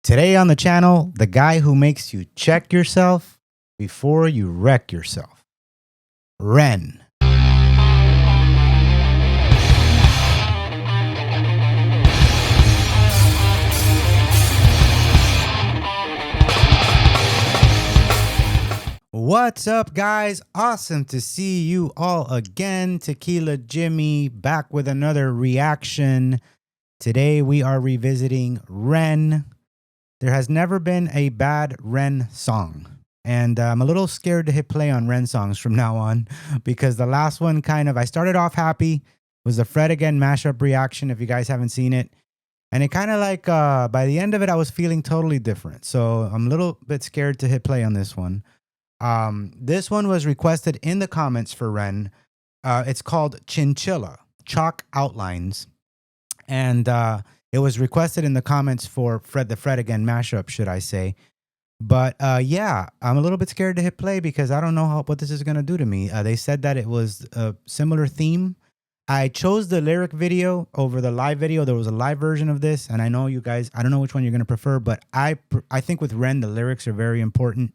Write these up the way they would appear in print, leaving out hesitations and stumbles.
Today on the channel, the guy who makes you check yourself before you wreck yourself. REN. What's up, guys? Awesome to see you all again. Tequila Jimmy back with another reaction. Today we are revisiting REN. There has never been a bad REN song. And I'm a little scared to hit play on REN songs from now on because the last one I started off happy. It was the Fred Again mashup reaction, if you guys haven't seen it. And it by the end of it, I was feeling totally different. So I'm a little bit scared to hit play on this one. This one was requested in the comments for REN. It's called Chinchilla, Chalk Outlines. And it was requested in the comments for the Fred Again mashup, should I say. But yeah, I'm a little bit scared to hit play because I don't know what this is going to do to me. They said that it was a similar theme. I chose the lyric video over the live video. There was a live version of this. And I know you guys, I don't know which one you're going to prefer, but I think with REN, the lyrics are very important.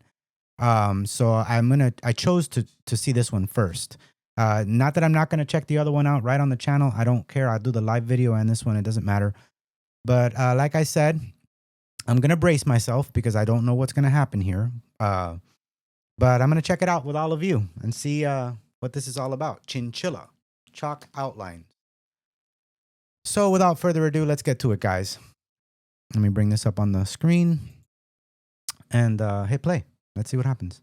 So I chose to see this one first. Not that I'm not going to check the other one out right on the channel. I don't care. I'll do the live video and this one. It doesn't matter. But like I said, I'm going to brace myself because I don't know what's going to happen here. But I'm going to check it out with all of you and see what this is all about. Chinchilla, Chalk Outline. So without further ado, let's get to it, guys. Let me bring this up on the screen and hit play. Let's see what happens.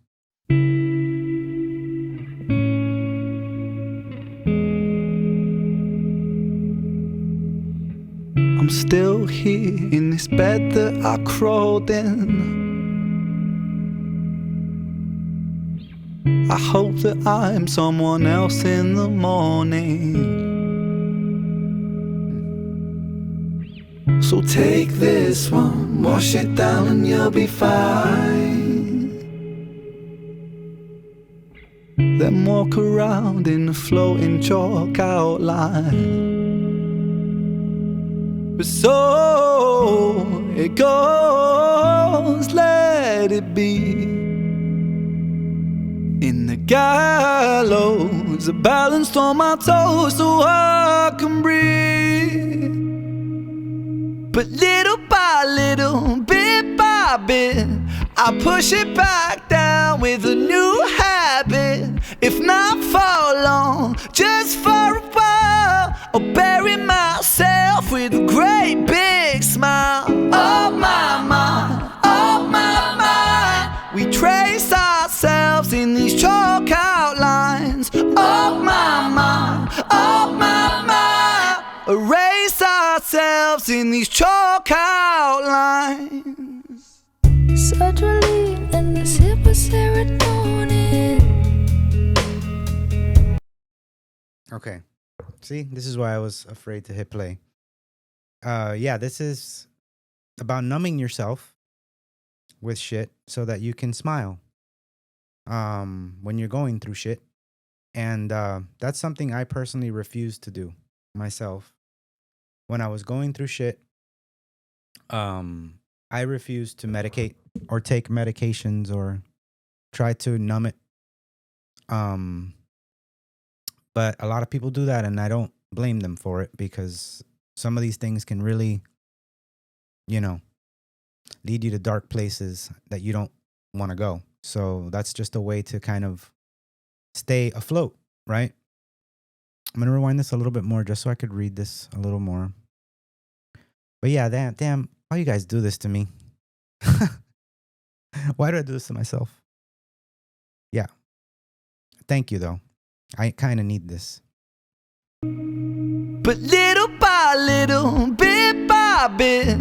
I'm still here in this bed that I crawled in. I hope that I'm someone else in the morning. So take this one, wash it down and you'll be fine. Then walk around in a floating chalk outline. But so it goes, let it be. In the gallows, a balanced on my toes so I can breathe. But little by little, bit by bit, I push it back down with a new habit. If not for long, just for a while, I'll bury myself with a great big smile. Oh my mind, oh my mind, we trace ourselves in these chalk outlines. Oh my mind, oh my mind, erase ourselves in these chalk outlines. Sertraline and the sip of serotonin. Okay. See, this is why I was afraid to hit play. Yeah, this is about numbing yourself with shit so that you can smile when you're going through shit. And that's something I personally refuse to do myself. When I was going through shit, I refused to medicate or take medications or try to numb it. But a lot of people do that, and I don't blame them for it because some of these things can really, lead you to dark places that you don't want to go. So that's just a way to kind of stay afloat, right? I'm going to rewind this a little bit more just so I could read this a little more. But yeah, damn, why you guys do this to me? Why do I do this to myself? Yeah. Thank you, though. I kind of need this. But little by little, bit by bit,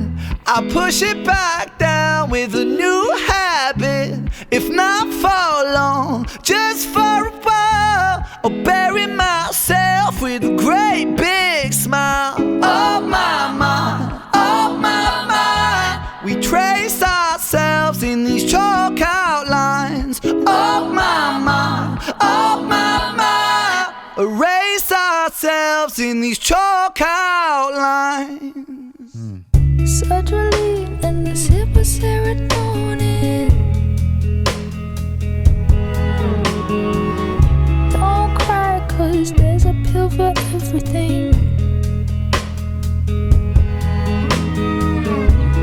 I push it back down with a new habit. If not for long, just for a while, I'll bury myself with a great big smile. Oh my mind, oh my mind, we trace ourselves in these chalk outlines. Oh my mind, oh my mind, erase ourselves in these chalk outlines. Sertraline and the sip of serotonin. Don't cry, 'cause there's a pill for everything.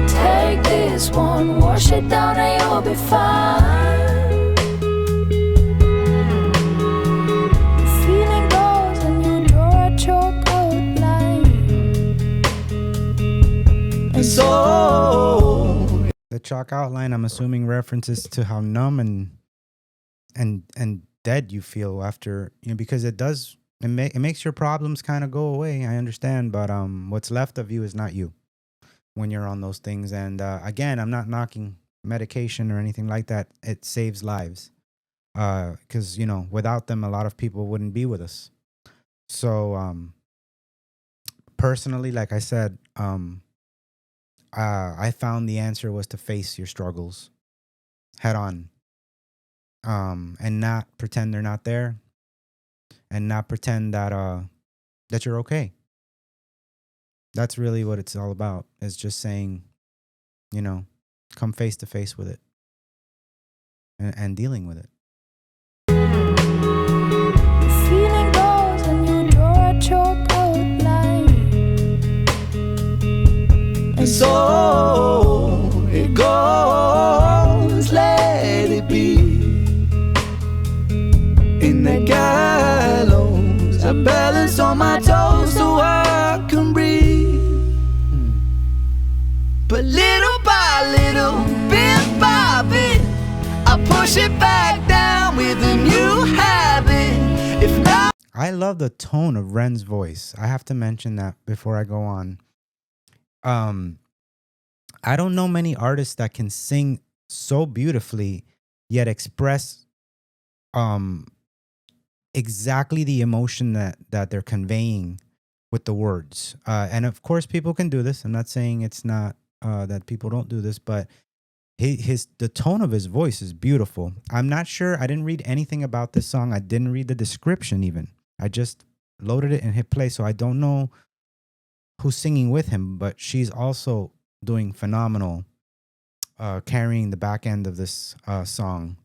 Take this one, wash it down and you'll be fine. The feeling goes and you draw a chalk outline. And so The chalk outline, I'm assuming, references to how numb and dead you feel after, because it does, it makes your problems kind of go away. I understand, but what's left of you is not you when you're on those things. And again, I'm not knocking medication or anything like that. It saves lives, because without them, a lot of people wouldn't be with us. So personally, like I said, I found the answer was to face your struggles head on, and not pretend they're not there, and not pretend that that you're okay. That's really what it's all about. Is just saying, come face to face with it, and dealing with it. the feeling goes and you draw a chalk outline. And so it goes, let it be. In the gallows, I balance on my toes so I can breathe. But little by little, bit by bit, I push it back down with a new habit. If not, I love the tone of Ren's voice. I have to mention that before I go on. I don't know many artists that can sing so beautifully yet express exactly the emotion that they're conveying with the words. And of course, people can do this. I'm not saying it's not that people don't do this, but the tone of his voice is beautiful. I'm not sure. I didn't read anything about this song. I didn't read the description even. I just loaded it and hit play, so I don't know who's singing with him, but she's also doing phenomenal, carrying the back end of this song.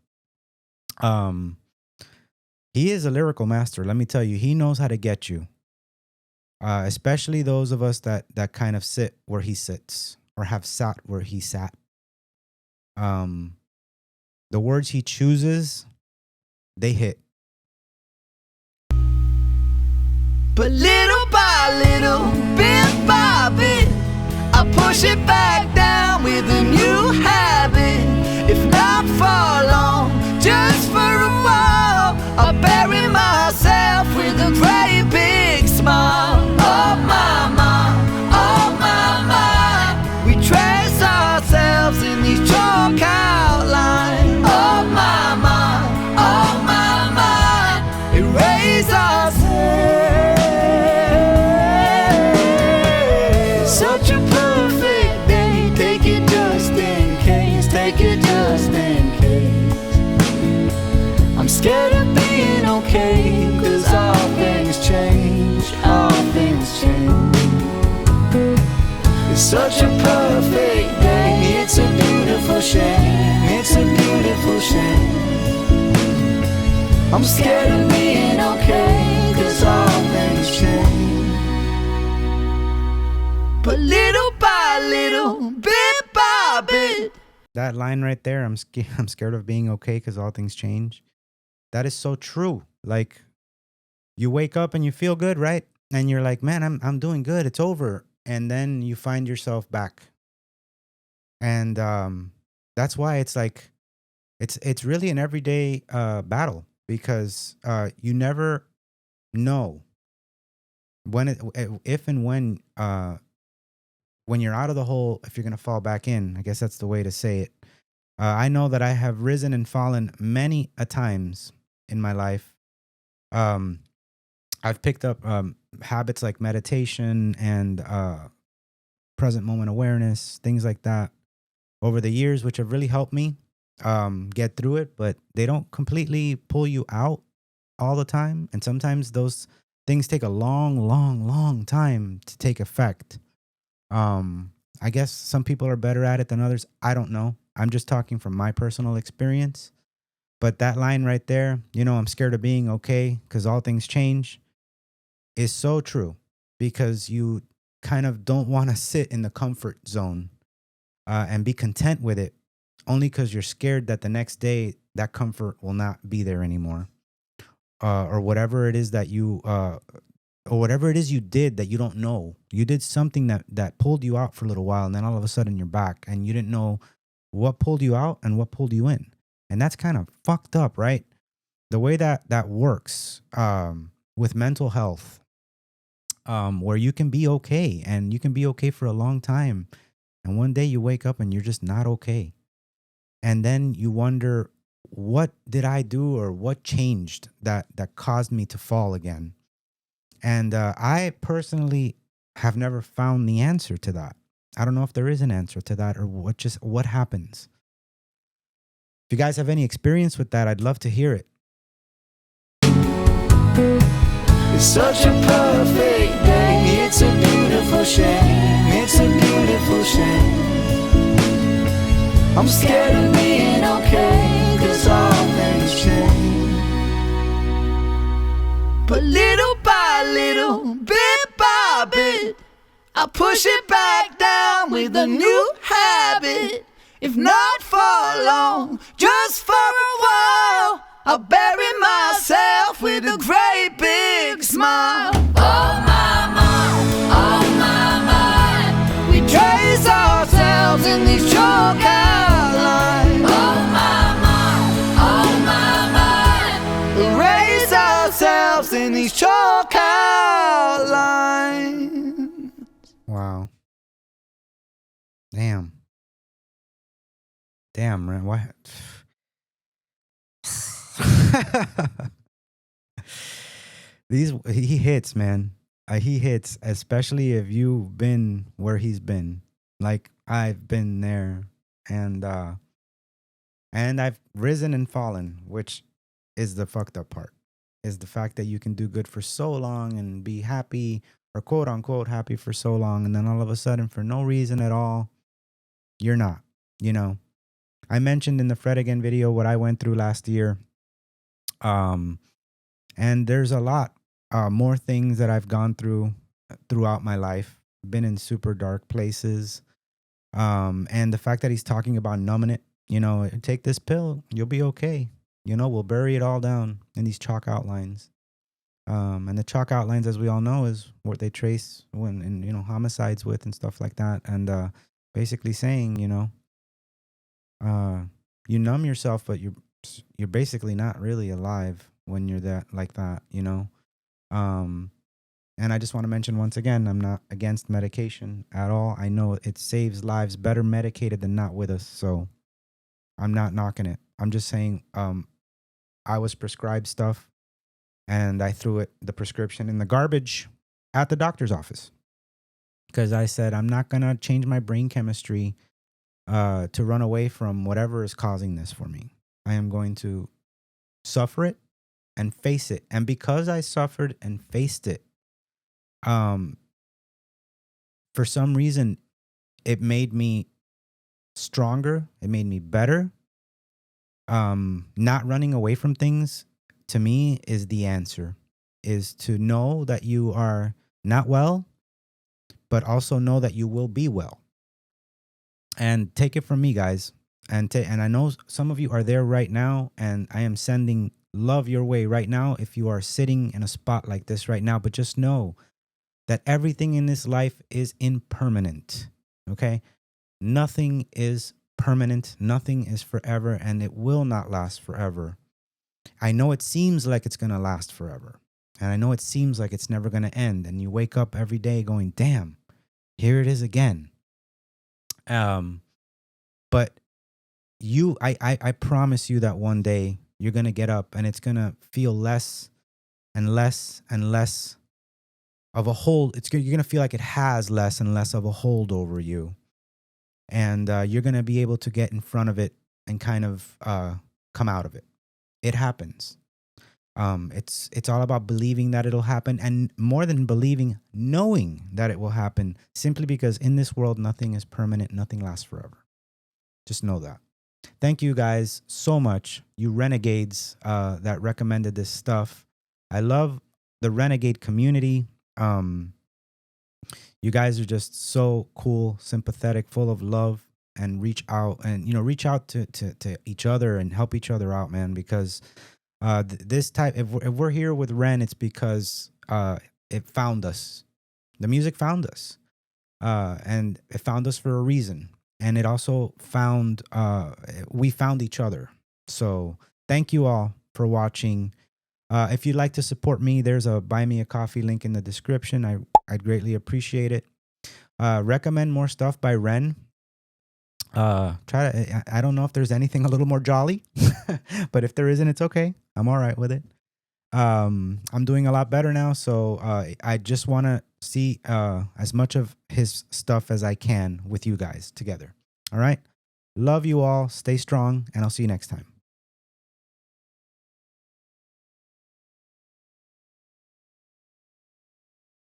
He is a lyrical master. Let me tell you, he knows how to get you. Especially those of us that kind of sit where he sits or have sat where he sat. The words he chooses, they hit. but little by little, bit by bit, I push it back down with a new habit. If not for long, just for a while, I bury myself with a great big smile. Oh my mind, oh my mind, we trace ourselves in these chalk outlines. Oh my mind, erase ourselves. Such a perfect day, take it just in case, take it just in case. I'm scared of being okay, 'cause all things change, all things change. It's such a perfect day, it's a beautiful shame, it's a beautiful shame. I'm scared of being okay, 'cause all things change. But little by little, bit by bit. That line right there, I'm scared of being okay because all things change. That is so true. Like, you wake up and you feel good, right? And you're like, man, I'm doing good. It's over. And then you find yourself back. And that's why it's like, it's really an everyday battle, because you never know if and when you're out of the hole, if you're going to fall back in. I guess that's the way to say it. I know that I have risen and fallen many a times in my life. I've picked up habits like meditation and present moment awareness, things like that over the years, which have really helped me get through it, but they don't completely pull you out all the time. And sometimes those things take a long, long, long time to take effect. I guess some people are better at it than others. I don't know. I'm just talking from my personal experience. But that line right there, I'm scared of being okay because all things change, is so true, because you kind of don't want to sit in the comfort zone and be content with it, only because you're scared that the next day that comfort will not be there anymore, or whatever it is that or whatever it is you did that you don't know. You did something that pulled you out for a little while, and then all of a sudden you're back, and you didn't know what pulled you out and what pulled you in, and that's kind of fucked up, right? The way that works with mental health, where you can be okay, and you can be okay for a long time, and one day you wake up and you're just not okay, and then you wonder, what did I do, or what changed that caused me to fall again? And I personally have never found the answer to that. I don't know if there is an answer to that, or what happens. If you guys have any experience with that, I'd love to hear it. It's such a perfect day. It's a beautiful shame. It's a beautiful shame. I'm scared of being okay, 'cause all things change. But little by little, bit by bit, I push it back down with a new habit. If not for long, just for a while, I'll bury myself with a great big smile. Oh my, we trace ourselves in these chalk outlines. Oh my, erase ourselves in these chalk outlines. Wow. Damn, Ren. What? He hits, man. He hits, especially if you've been where he's been. Like I've been there, and I've risen and fallen, which is the fucked up part. Is the fact that you can do good for so long and be happy, or quote unquote happy, for so long, and then all of a sudden, for no reason at all, you're not. I mentioned in the Fred Again video what I went through last year. And there's a lot more things that I've gone through throughout my life, been in super dark places. And the fact that he's talking about numbing it, take this pill, you'll be okay. We'll bury it all down in these chalk outlines. And the chalk outlines, as we all know, is what they trace when homicides with and stuff like that. And basically saying, you numb yourself, but you're basically not really alive when you're like that. And I just want to mention once again, I'm not against medication at all. I know it saves lives, better medicated than not with us. So I'm not knocking it. I'm just saying, I was prescribed stuff, and I threw the prescription in the garbage at the doctor's office, because I said, I'm not going to change my brain chemistry to run away from whatever is causing this for me. I am going to suffer it and face it. And because I suffered and faced it, for some reason, it made me stronger. It made me better. Not running away from things, to me, is the answer. Is to know that you are not well, but also know that you will be well. And take it from me, guys. And I know some of you are there right now, and I am sending love your way right now if you are sitting in a spot like this right now. But just know that everything in this life is impermanent, okay? Nothing is permanent. Nothing is forever, and it will not last forever. I know it seems like it's going to last forever, and I know it seems like it's never going to end, and you wake up every day going, damn, here it is again. But I promise you that one day you're going to get up, and it's going to feel less and less and less of a hold. You're going to feel like it has less and less of a hold over you. And you're going to be able to get in front of it and kind of come out of it. It happens. It's all about believing that it'll happen, and more than believing, knowing that it will happen. Simply because in this world, nothing is permanent, nothing lasts forever. Just know that. Thank you guys so much, you renegades that recommended this stuff. I love the renegade community. You guys are just so cool, sympathetic, full of love, and reach out to each other and help each other out, man. Because this type, if we're here with Ren, it's because it found us. The music found us, and it found us for a reason. And it also found we found each other. So thank you all for watching. If you'd like to support me, there's a buy me a coffee link in the description. I'd greatly appreciate it. Recommend more stuff by Ren. I don't know if there's anything a little more jolly, but if there isn't, it's okay. I'm all right with it. I'm doing a lot better now, so I just want to see as much of his stuff as I can with you guys together. All right. Love you all. Stay strong, and I'll see you next time.